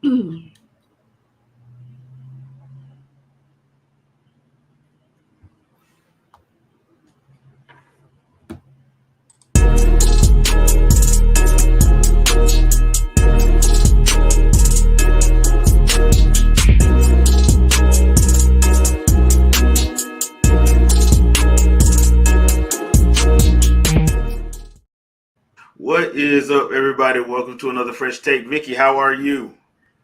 What is up, everybody? Welcome to another fresh take. Vicky, how are you?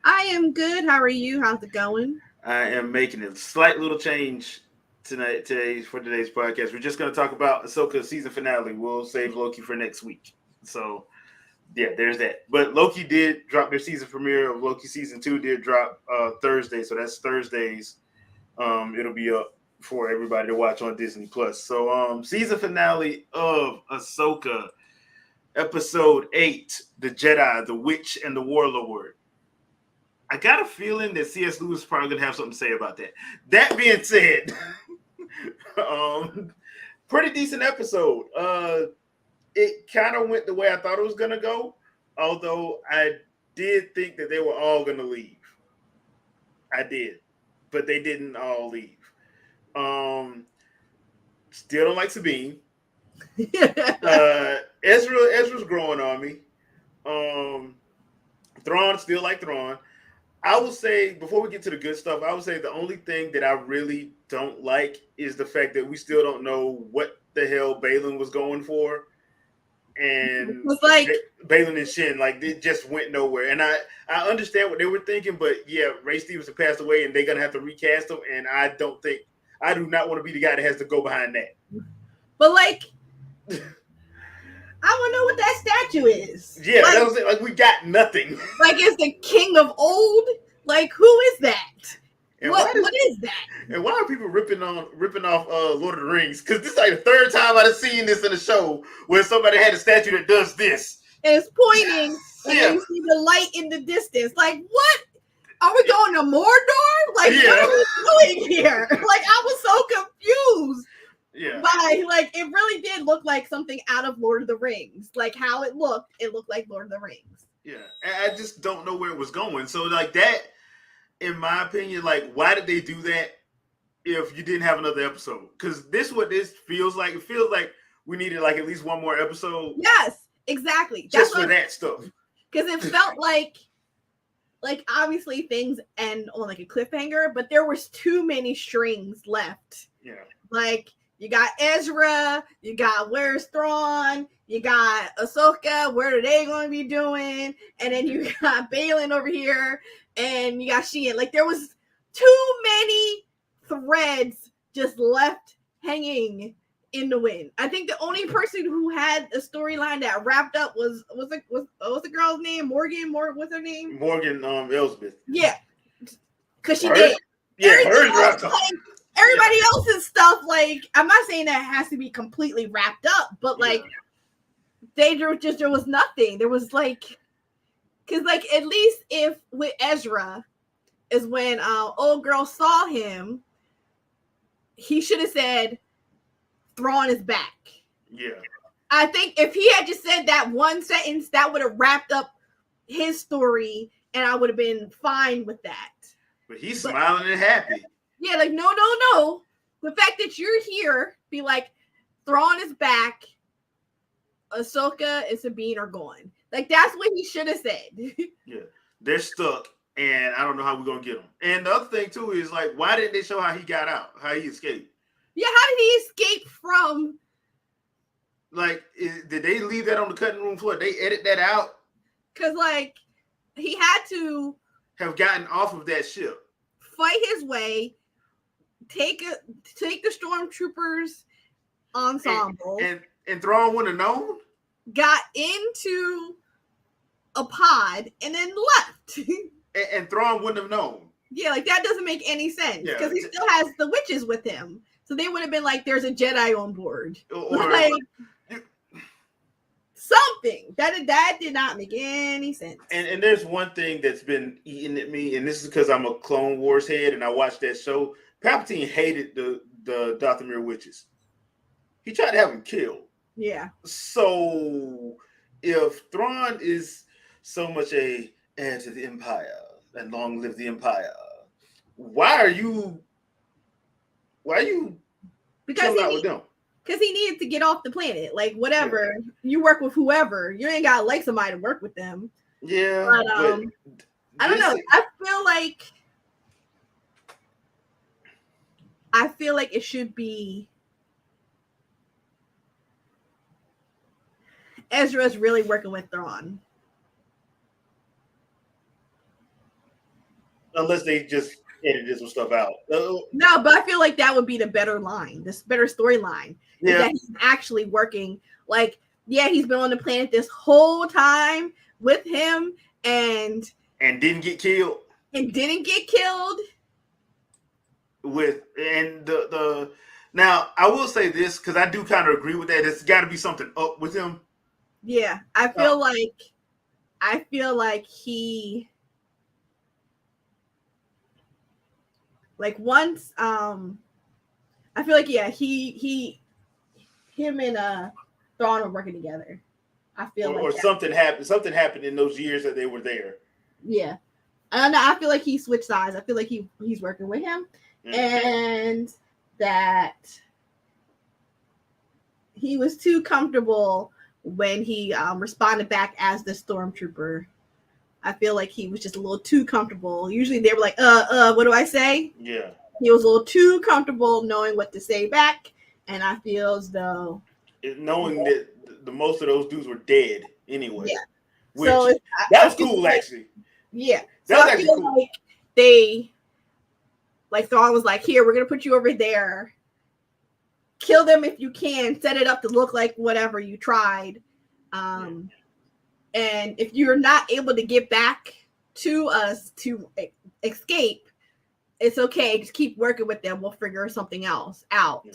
I am good. How are you? How's it going? I am making a slight little change for today's podcast. We're just going to talk about Ahsoka season finale. We'll save Loki for next week. So yeah, there's that. But Loki did drop their season premiere of Loki season 2 did drop Thursday, so that's Thursdays. It'll be up for everybody to watch on Disney Plus. So season finale of Ahsoka, episode 8, The Jedi, the Witch, and the Warlord. I got a feeling that C.S. Lewis is probably gonna have something to say about that. That being said, pretty decent episode. It kind of went the way I thought it was gonna go, although I did think that they were all gonna leave. I did, but they didn't all leave. Um, Still don't like Sabine. Ezra's growing on me. Thrawn still like Thrawn. I will say, before we get to the good stuff, I would say the only thing that I really don't like is the fact that we still don't know what the hell Balin was going for. It And was like, Balin and Shin, like, it just went nowhere. And I understand what they were thinking, but yeah, Ray Stevenson passed away and they're going to have to recast him. And I do not want to be the guy that has to go behind that. but like, I don't know what that statue is. Yeah, that was it. Like, we got nothing. Like, is the king of old? Like, who is that? And what is that? And why are people ripping off Lord of the Rings? Because this is like the third time I've seen this in a show where somebody had a statue that does this. And it's pointing, and then you see the light in the distance. Like, what? Are we going to Mordor? Like, what are we doing here? Like, I was so confused. Yeah. Like, it really did look like something out of Lord of the Rings. Like, how it looked like Lord of the Rings. Yeah. And I just don't know where it was going. So, like, that, in my opinion, like, why did they do that if you didn't have another episode? Because what this feels like. It feels like we needed, like, at least one more episode. Yes, exactly. Just for that stuff. Because it felt like obviously things end on like a cliffhanger, but there was too many strings left. Yeah. Like, you got Ezra, you got where's Thrawn, you got Ahsoka, what are they going to be doing? And then you got Balin over here, and you got Sheehan. Like, there was too many threads just left hanging in the wind. I think the only person who had a storyline that wrapped up was the girl's name? What's her name? Morgan Elsbeth. Yeah. Because she did. Yeah, hers wrapped up. Everybody else's stuff, like, I'm not saying that it has to be completely wrapped up, but like, there was nothing. There was like, because like, at least if with Ezra is when old girl saw him, he should have said Thrawn is back. Yeah. I think if he had just said that one sentence, that would have wrapped up his story, and I would have been fine with that. But he's smiling and happy. Yeah, like, no. The fact that you're here, be like, Thrawn is back, Ahsoka and Sabine are gone. Like, that's what he should have said. Yeah, they're stuck, and I don't know how we're going to get them. And the other thing, too, is, like, why didn't they show how he got out, how he escaped? Yeah, how did he escape from? Like, did they leave that on the cutting room floor? They edit that out? Because, like, he had to have gotten off of that ship, fight his way, take the stormtroopers ensemble, and Thrawn wouldn't have known. Got into a pod and then left. and Thrawn wouldn't have known. Yeah, like, that doesn't make any sense because he still has the witches with him, so they would have been like, "There's a Jedi on board," or like something that did not make any sense. And there's one thing that's been eating at me, and this is because I'm a Clone Wars head and I watched that show. Palpatine hated the Dathomir witches. He tried to have them killed. Yeah. So if Thrawn is so much a heir to the Empire, and long live the Empire. Why are you because chilling out with them? Because he needed to get off the planet. Like, whatever. Yeah. You work with whoever. You ain't got to like somebody to work with them. Yeah. But I don't know. I feel like it should be Ezra's really working with Thrawn. Unless they just edited some stuff out. No, but I feel like that would be the better line, this better storyline. Yeah. Is that he's actually working. Like, yeah, he's been on the planet this whole time with him and didn't get killed. Now I will say this because I do kind of agree with that. There's got to be something up with him. Yeah, I feel like he once I feel like him and Thrawn are working together. I feel or something happened. Something happened in those years that they were there. Yeah. And I feel like he switched sides. I feel like he's working with him. Mm-hmm. And that he was too comfortable when he responded back as the stormtrooper. I feel like he was just a little too comfortable. Usually they were like, what do I say? Yeah. He was a little too comfortable knowing what to say back. And I feel as though knowing that the most of those dudes were dead anyway. Yeah. Which, so that was cool, actually. Yeah. That was actually cool. Like Thrawn was like, here, we're going to put you over there. Kill them if you can. Set it up to look like whatever you tried. And if you're not able to get back to us to escape, it's okay. Just keep working with them. We'll figure something else out. Yeah.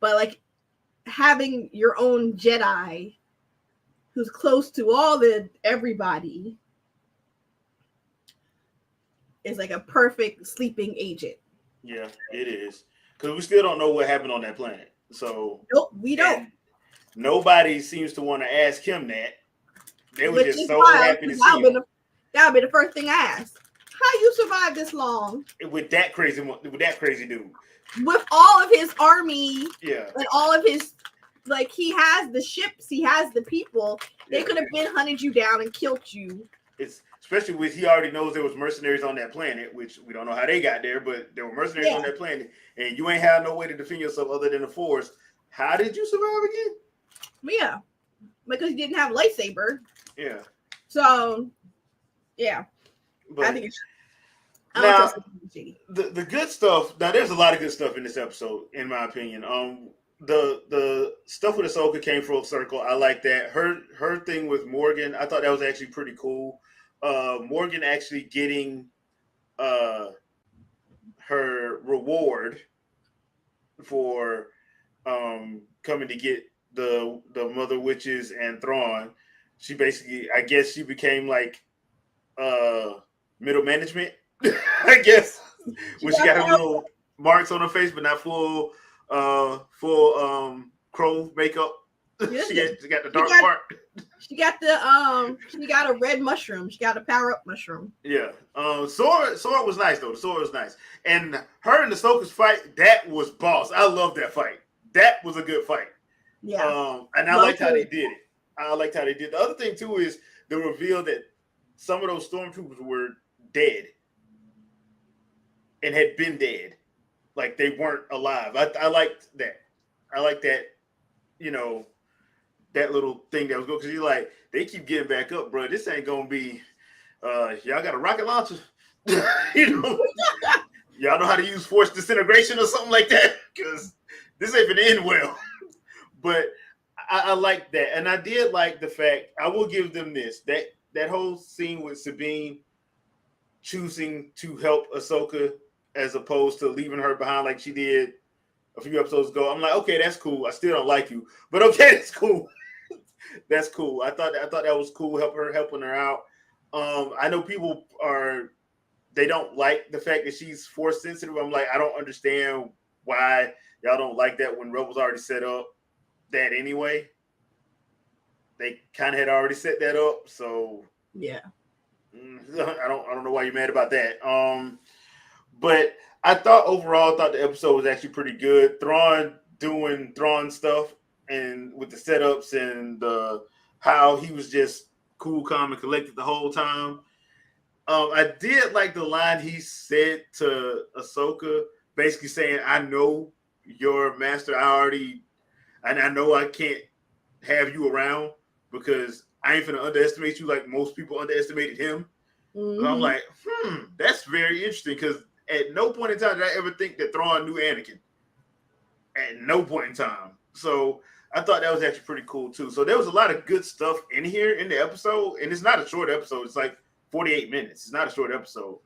But like having your own Jedi who's close to everybody is like a perfect sleeping agent. Yeah, it is. Because we still don't know what happened on that planet. So nope, we don't. Nobody seems to want to ask him that. They were just so happy to see him. That would be the first thing I asked. How you survived this long? With that crazy dude. With all of his army. Yeah. And all of his, like, he has the ships, he has the people. They could have been hunted you down and killed you. It's especially with he already knows there was mercenaries on that planet, which we don't know how they got there, but there were mercenaries on that planet, and you ain't have no way to defend yourself other than the Force. How did you survive again? Yeah, because you didn't have a lightsaber. Yeah. So, yeah, but I think it's. Now, the good stuff. Now, there's a lot of good stuff in this episode, in my opinion. The stuff with Ahsoka came full circle. I like that. Her thing with Morgan, I thought that was actually pretty cool. Morgan actually getting her reward for coming to get the Mother Witches and Thrawn. She basically, I guess, she became like middle management. I guess when she got her little marks on her face, but not full crow makeup. Yeah. she got the dark part. She got a red mushroom. She got a power up mushroom. Yeah. Sword was nice though. The sword was nice, and her and Ahsoka's fight, that was boss. I love that fight. That was a good fight. Yeah. And I liked how they did it. I liked how they did. The other thing too is the reveal that some of those stormtroopers were dead. And had been dead, like they weren't alive. I liked that. I like that, that little thing that was going, because you're like, they keep getting back up, bro. This ain't gonna be. Y'all got a rocket launcher, y'all know how to use force disintegration or something like that, because this ain't gonna end well. But I like that, and I did like the fact. I will give them this that whole scene with Sabine choosing to help Ahsoka as opposed to leaving her behind like she did a few episodes ago. I'm like, okay, that's cool. I still don't like you, but okay, that's cool. That's cool. I thought that was cool. Helping her out. I know people they don't like the fact that she's force sensitive. I'm like, I don't understand why y'all don't like that when Rebels already set up that anyway. They kind of had already set that up, so yeah. I don't know why you're mad about that. But I thought overall, the episode was actually pretty good. Thrawn doing Thrawn stuff, and with the setups and the how he was just cool, calm, and collected the whole time. I did like the line he said to Ahsoka, basically saying, "I know your master. I know I can't have you around because I ain't gonna underestimate you like most people underestimated him." And I'm like, that's very interesting because at no point in time did I ever think that Thrawn knew Anakin. At no point in time. So I thought that was actually pretty cool too. So there was a lot of good stuff in here in the episode, and it's not a short episode. It's like 48 minutes. It's not a short episode.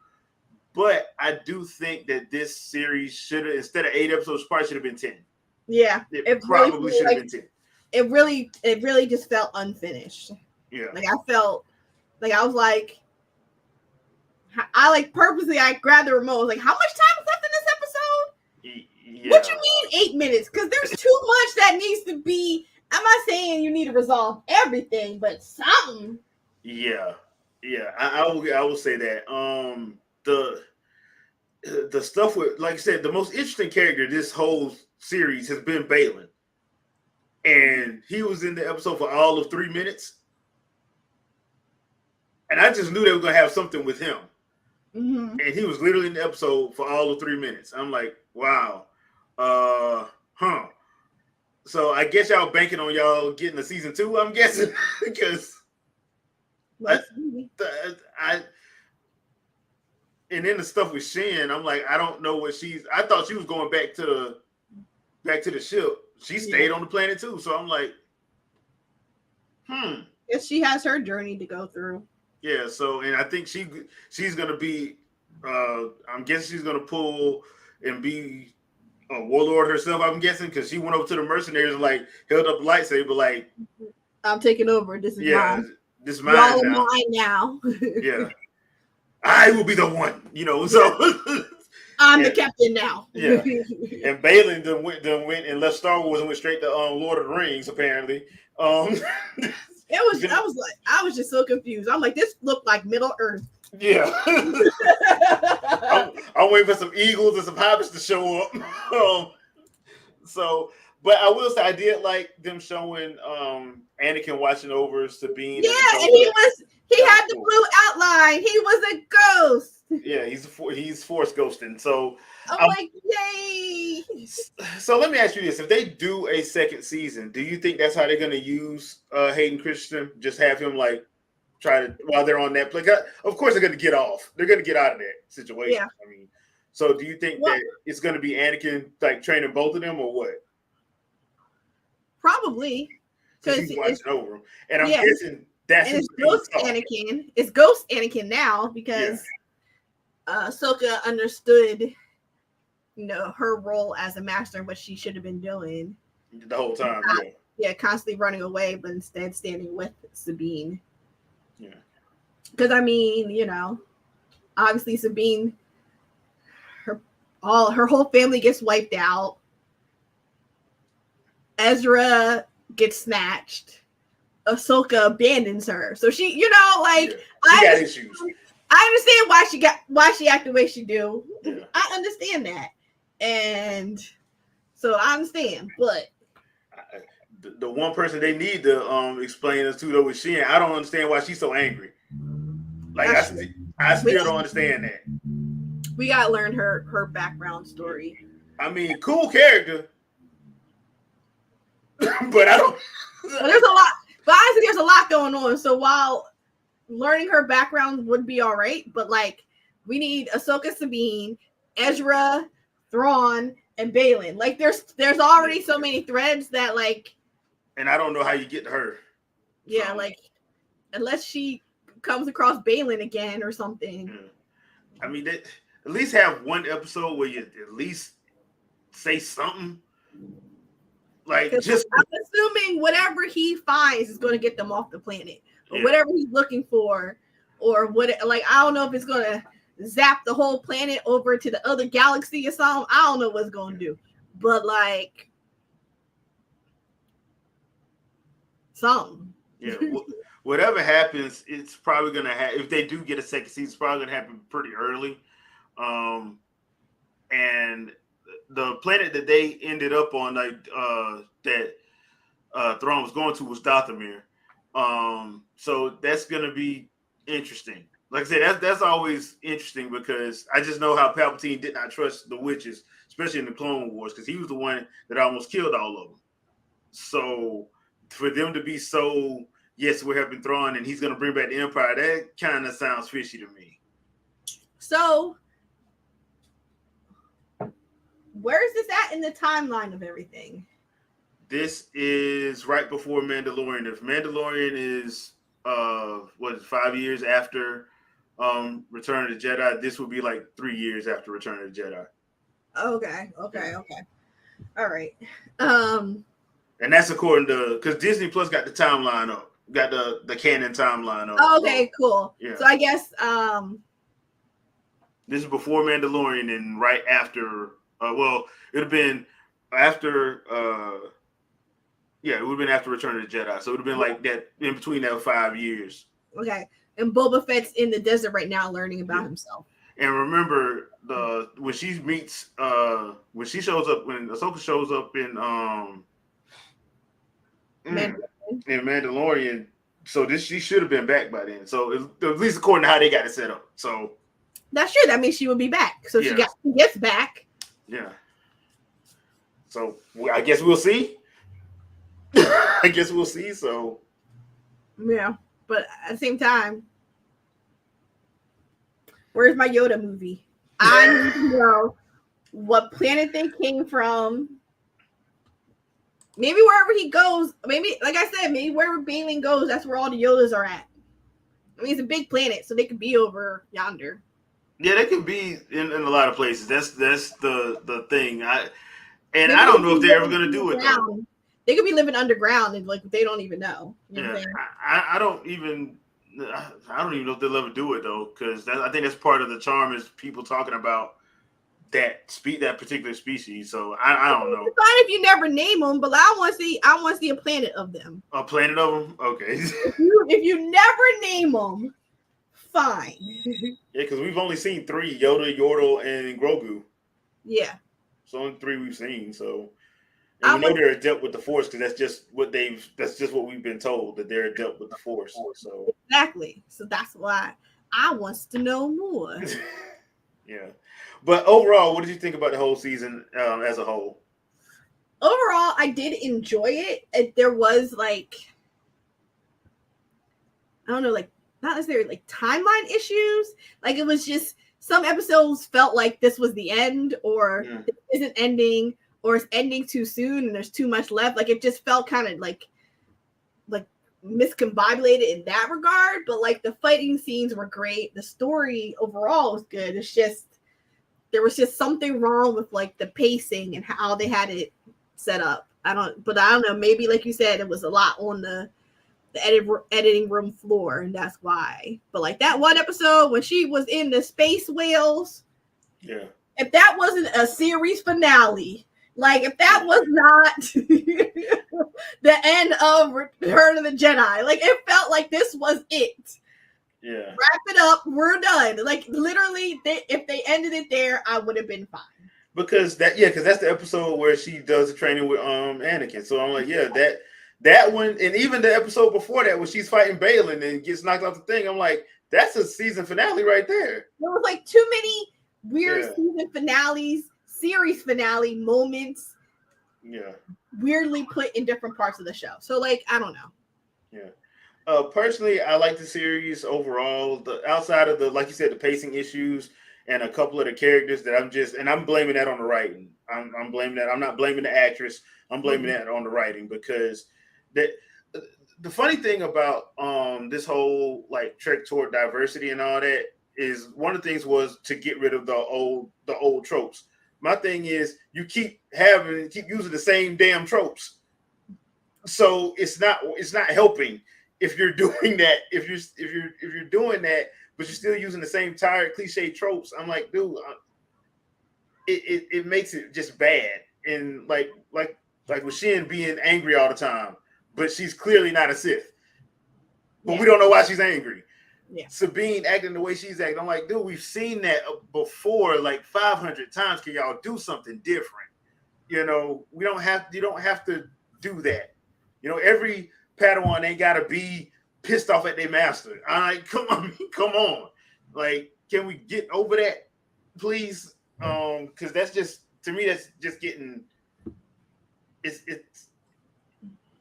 But I do think that this series should have, instead of 8 episodes, probably should have been 10. Yeah, it probably should have been 10. It really just felt unfinished. Yeah, like I felt like I was like, I like purposely I grabbed the remote. I was like, how much time is left in this episode? Yeah. What you mean 8 minutes? Because there's too much that needs to be. I'm not saying you need to resolve everything, but something. Yeah. I will say that. The stuff with, like I said, the most interesting character this whole series has been Balin, and he was in the episode for all of 3 minutes, and I just knew they were gonna have something with him. And he was literally in the episode for all of 3 minutes. I'm like, wow, So I guess y'all banking on y'all getting a season 2. I'm guessing because I and then the stuff with Shin, I'm like, I don't know what I thought she was going back to the ship. She stayed on the planet too. So I'm like, If she has her journey to go through. Yeah, so and I think she's gonna be I'm guessing she's gonna pull and be a warlord herself, I'm guessing, because she went over to the mercenaries and like held up the lightsaber like, I'm taking over. This is mine. This is mine now. Mine now. Yeah. I will be the one, so I'm the captain now. Yeah. And Balin done went and left Star Wars and went straight to Lord of the Rings, apparently. I was just so confused. I'm like, this looked like Middle Earth. Yeah. I'm waiting for some eagles and some hobbits to show up. But I will say I did like them showing Anakin watching over Sabine. Yeah, and he had the blue outline. He was a ghost. Yeah, he's force ghosting. So I'm like, yay. So let me ask you this: if they do a second season, do you think that's how they're going to use Hayden Christensen? Just have him like try to while they're on that play. Of course, they're going to get off. They're going to get out of that situation. Yeah. I mean, so do you think that it's going to be Anakin like training both of them, or what? Probably because he's watching over them, and I'm guessing that's it's Ghost Anakin. It's Ghost Anakin now because Ahsoka understood, her role as a master and what she should have been doing the whole time. Constantly running away, but instead standing with Sabine. Yeah, because I mean, obviously Sabine, her whole family gets wiped out. Ezra gets snatched. Ahsoka abandons her, so she, she got issues. I understand why she acted the way she do. Yeah. I understand that, and so I understand. But the one person they need to explain this to though is Shin. I don't understand why she's so angry. Like I still don't understand that. We gotta learn her background story. I mean, cool character, but I don't. But there's a lot. But honestly, there's a lot going on. So while learning her background would be all right, but like we need Ahsoka, Sabine, Ezra, Thrawn, and Balin. Like there's already so many threads that like. And I don't know how you get to her. Yeah, like unless she comes across Balin again or something. Yeah. I mean, at least have one episode where you at least say something. Like just I'm assuming whatever he finds is going to get them off the planet, or whatever he's looking for, or what. Like I don't know if it's going to zap the whole planet over to the other galaxy or something. I don't know what it's going to do, but like something. Yeah. whatever happens, it's probably gonna happen. If they do get a second season, it's probably gonna happen pretty early. Um, and the planet that they ended up on, like that Thrawn was going to, was Dathomir. So that's gonna be interesting. Like I said, that's always interesting because I just know how Palpatine did not trust the witches, especially in the Clone Wars, because he was the one that almost killed all of them. So for them to be so, yes, we're helping Thrawn and he's going to bring back the Empire, that kind of sounds fishy to me. So where is this at in the timeline of everything? This is right before Mandalorian. If Mandalorian is 5 years after Return of the Jedi, this would be like 3 years after Return of the Jedi. Okay. All right. And that's according to, because Disney Plus got the timeline up, got the canon timeline up. Okay, cool. Yeah. So I guess this is before Mandalorian and right after. Well, it would have been after. Yeah, it would have been after Return of the Jedi. So it would have been like that in between that 5 years. Okay. And Boba Fett's in the desert right now learning about himself. And remember when she meets when Ahsoka shows up in Mandalorian, so she should have been back by then. So at least according to how they got it set up. So that's true. That means she would be back. So she gets back. Yeah. So I guess we'll see. I guess we'll see. So yeah, but at the same time, where's my Yoda movie? I need to know what planet they came from. Maybe wherever he goes, maybe, like I said, maybe wherever Bailey goes, that's where all the Yodas are at. I mean, it's a big planet, so they could be over yonder. Yeah, they could be in a lot of places. That's the thing. I don't know if they're ever going to do it, though. They could be living underground and like they don't even know. You know what I'm saying? I don't even know if they'll ever do it though, because I think that's part of the charm is people talking about that particular species. So I don't know. It's fine if you never name them, but I want to see a planet of them. A planet of them, okay. if you never name them, fine. Yeah, because we've only seen 3: Yoda, Yordle, and Grogu. Yeah, it's only 3 we've seen. So. And we know they're adept with the Force because that's just what we've been told, that they're adept with the Force. So exactly. So that's why I wants to know more. Yeah. But overall, what did you think about the whole season as a whole? Overall, I did enjoy it. There was like, I don't know, like not necessarily like timeline issues. Like it was just some episodes felt like this was the end or this isn't ending. Or it's ending too soon and there's too much left. Like it just felt kind of like miscombobulated in that regard. But like the fighting scenes were great. The story overall was good. It's just there was just something wrong with like the pacing and how they had it set up. I don't know. Maybe like you said, it was a lot on the editing room floor, and that's why. But like that one episode when she was in the space whales, yeah. If that wasn't a series finale. Like, if that was not the end of Return of the Jedi, like, it felt like this was it. Yeah. Wrap it up. We're done. Like, literally, if they ended it there, I would have been fine. Because that's the episode where she does the training with Anakin. So I'm like, yeah, that one, and even the episode before that when she's fighting Balin and gets knocked off the thing, I'm like, that's a season finale right there. There was like too many weird season finales. Series finale moments, weirdly put in different parts of the show. So, like, I don't know. Yeah. Personally, I like the series overall. Outside of the, like you said, the pacing issues and a couple of the characters that I'm blaming that on the writing. I'm blaming that. I'm not blaming the actress. I'm blaming that on the writing because the funny thing about this whole like trek toward diversity and all that is one of the things was to get rid of the old tropes. My thing is you keep using the same damn tropes. So it's not helping if you're doing that. If you're doing that, but you're still using the same tired cliche tropes. I'm like, dude, it makes it just bad. And like with Shin being angry all the time, but she's clearly not a Sith. but we don't know why she's angry. Yeah. Sabine acting the way she's acting. I'm like, dude, we've seen that before like 500 times. Can y'all do something different? You know, you don't have to do that. You know, every Padawan ain't gotta be pissed off at their master. I'm like, come on. Like, can we get over that, please? Because that's just, to me, that's just getting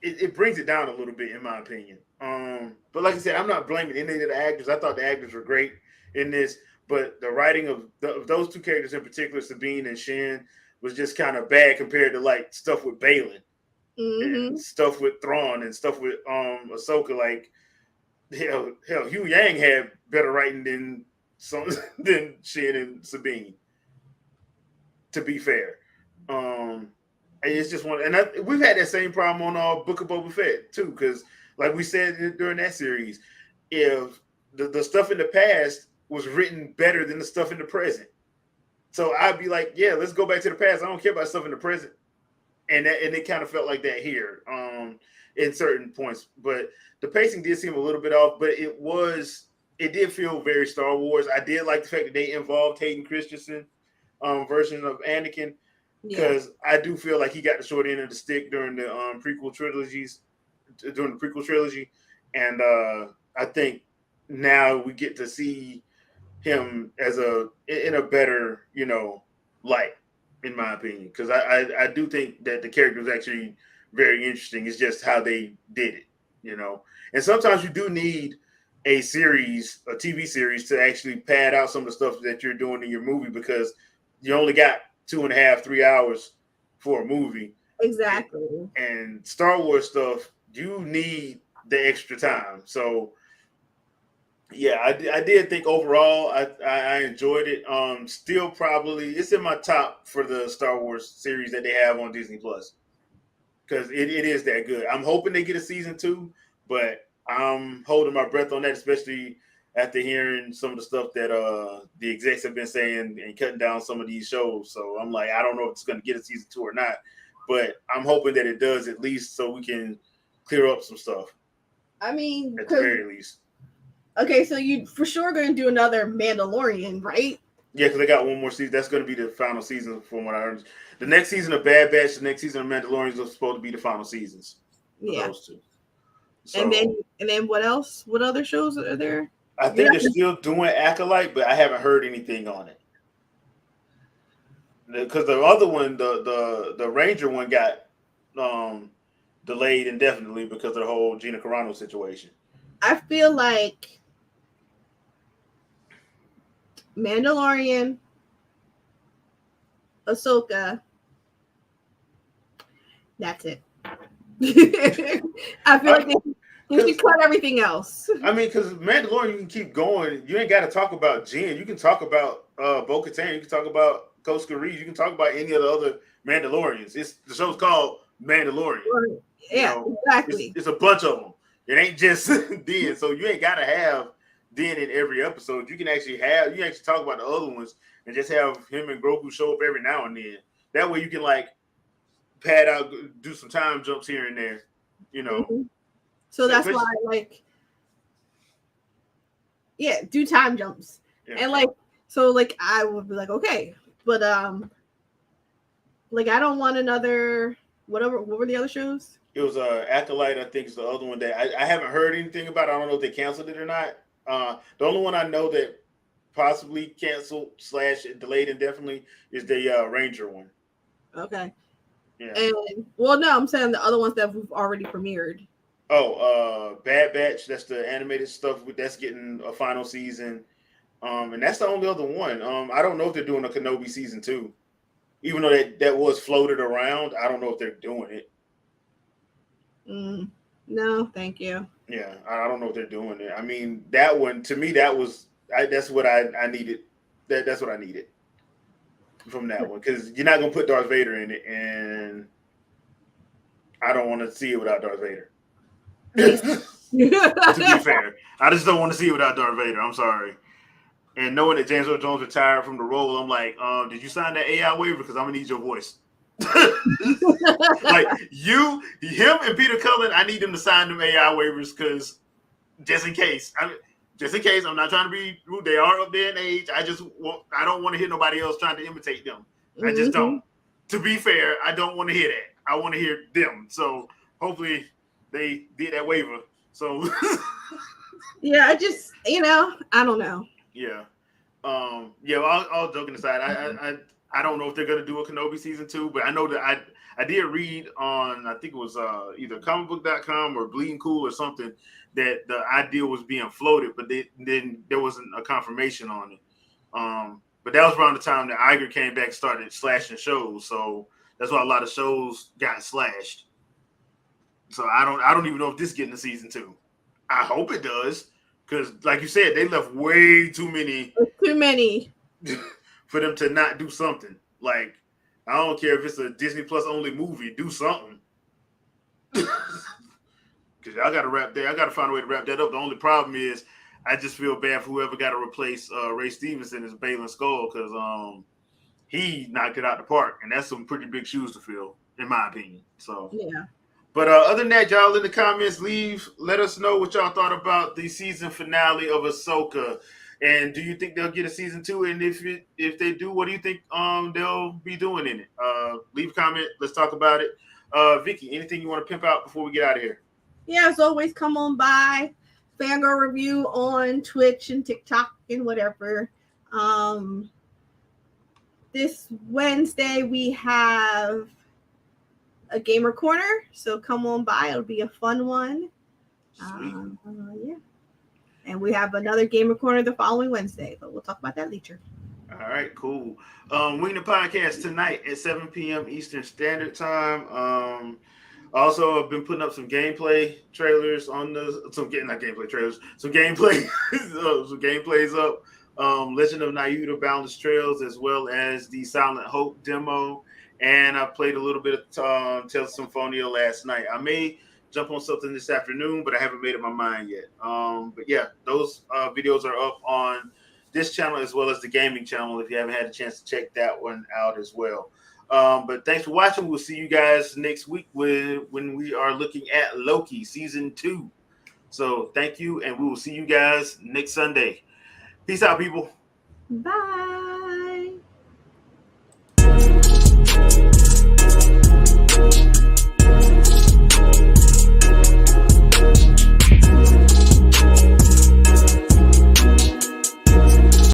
it brings it down a little bit, in my opinion. But like I said, I'm not blaming any of the actors. I thought the actors were great in this, but the writing of those two characters in particular, Sabine and Shin, was just kind of bad compared to like stuff with Balin and stuff with Thrawn and stuff with Ahsoka. Like hell, Hugh Yang had better writing than Shin and Sabine. To be fair, it's just one, and we've had that same problem on Book of Boba Fett too, because like we said during that series, if the stuff in the past was written better than the stuff in the present, so I'd be like, yeah, let's go back to the past. I don't care about stuff in the present, and it kind of felt like that here, in certain points. But the pacing did seem a little bit off, but it did feel very Star Wars. I did like the fact that they involved Hayden Christensen version of Anakin, because I do feel like he got the short end of the stick during the prequel trilogy, and I think now we get to see him as in a better, light, in my opinion, because I do think that the character is actually very interesting. It's just how they did it, and sometimes you do need a TV series to actually pad out some of the stuff that you're doing in your movie, because you only got 2.5, 3 hours for a movie. Exactly. And Star Wars stuff, you need the extra time. So, yeah, I did think overall I enjoyed it. Still probably, it's in my top for the Star Wars series that they have on Disney Plus, because it is that good. I'm hoping they get a season 2, but I'm holding my breath on that, especially after hearing some of the stuff that the execs have been saying and cutting down some of these shows. So I'm like, I don't know if it's going to get a season 2 or not, but I'm hoping that it does, at least so we can clear up some stuff. I mean, at the very least. Okay, so you for sure going to do another Mandalorian, right? Yeah, because they got one more season. That's going to be the final season, from what I heard. The next season of Bad Batch, the next season of Mandalorian is supposed to be the final seasons. Yeah. Those two. So, and then what else? What other shows are there? I think they're still doing Acolyte, but I haven't heard anything on it. Because the other one, the Ranger one, got delayed indefinitely because of the whole Gina Carano situation. I feel like Mandalorian, Ahsoka, that's it. I feel like they should cut everything else. I mean, because Mandalorian, you can keep going. You ain't got to talk about Jin. You can talk about Bo-Katan. You can talk about Coach Reed. You can talk about any of the other Mandalorians. The show's called Mandalorian. Yeah, exactly. It's a bunch of them. It ain't just Din. So you ain't got to have Din in every episode. You can actually talk about the other ones and just have him and Grogu show up every now and then. That way you can pad out, do some time jumps here and there, Mm-hmm. So that's why do time jumps. Yeah. And I would be like, okay, but I don't want another whatever. What were the other shows? It was Acolyte, I think, is the other one that I haven't heard anything about. I don't know if they canceled it or not. The only one I know that possibly canceled / delayed indefinitely is the Ranger one. Okay. Yeah. And no, I'm saying the other ones that we've already premiered. Oh, Bad Batch. That's the animated stuff. That's getting a final season. And that's the only other one. I don't know if they're doing a Kenobi season 2, even though that was floated around. I don't know if they're doing it. No, thank you. Yeah, I don't know if they're doing it. I mean, that one, to me, that's what I needed. That's what I needed from that one, because you're not gonna put Darth Vader in it, and I don't want to see it without Darth Vader. To be fair, I just don't want to see it without Darth Vader. I'm sorry. And knowing that James Earl Jones retired from the role, I'm like, did you sign that AI waiver? Because I'm gonna need your voice. Him and Peter Cullen, I need them to sign them AI waivers, because just in case. I'm not trying to be rude. They are up there in age. I don't want to hear nobody else trying to imitate them. I just don't. To be fair, I don't want to hear that. I want to hear them. So hopefully they did that waiver. So yeah, I just I don't know. Yeah. Yeah, well, all joking aside, I don't know if they're gonna do a Kenobi season 2, but I know that I did read on, I think it was either comicbook.com or Bleeding Cool or something, that the idea was being floated, but then there wasn't a confirmation on it. But that was around the time that Iger came back and started slashing shows, so that's why a lot of shows got slashed. So I don't even know if this is getting a season 2. I hope it does. Because, like you said, they left way too many for them to not do something. Like, I don't care if it's a Disney Plus only movie, do something. Because I got to wrap that. I got to find a way to wrap that up. The only problem is, I just feel bad for whoever got to replace Ray Stevenson as Balin Skull, because he knocked it out the park, and that's some pretty big shoes to fill, in my opinion. So yeah. But other than that, y'all in the comments, let us know what y'all thought about the season finale of Ahsoka. And do you think they'll get a season 2? And if they do, what do you think they'll be doing in it? Leave a comment. Let's talk about it. Vicky, anything you want to pimp out before we get out of here? Yeah, as always, come on by. Fangirl Review on Twitch and TikTok and whatever. This Wednesday we have a gamer corner, so come on by. It'll be a fun one. Yeah, and we have another gamer corner the following Wednesday, but we'll talk about that later. All right, cool. Wing the podcast tonight at 7 p.m. Eastern Standard Time. Also, I've been putting up some gameplay trailers on some gameplay, some gameplays up. Legend of Naruto Boundless Trails, as well as the Silent Hope demo. And I played a little bit of Tales of Symphonia last night. I may jump on something this afternoon, but I haven't made up my mind yet. But yeah, those videos are up on this channel as well as the gaming channel if you haven't had a chance to check that one out as well. But thanks for watching. We'll see you guys next week when we are looking at Loki Season 2. So thank you, and we will see you guys next Sunday. Peace out, people. Bye.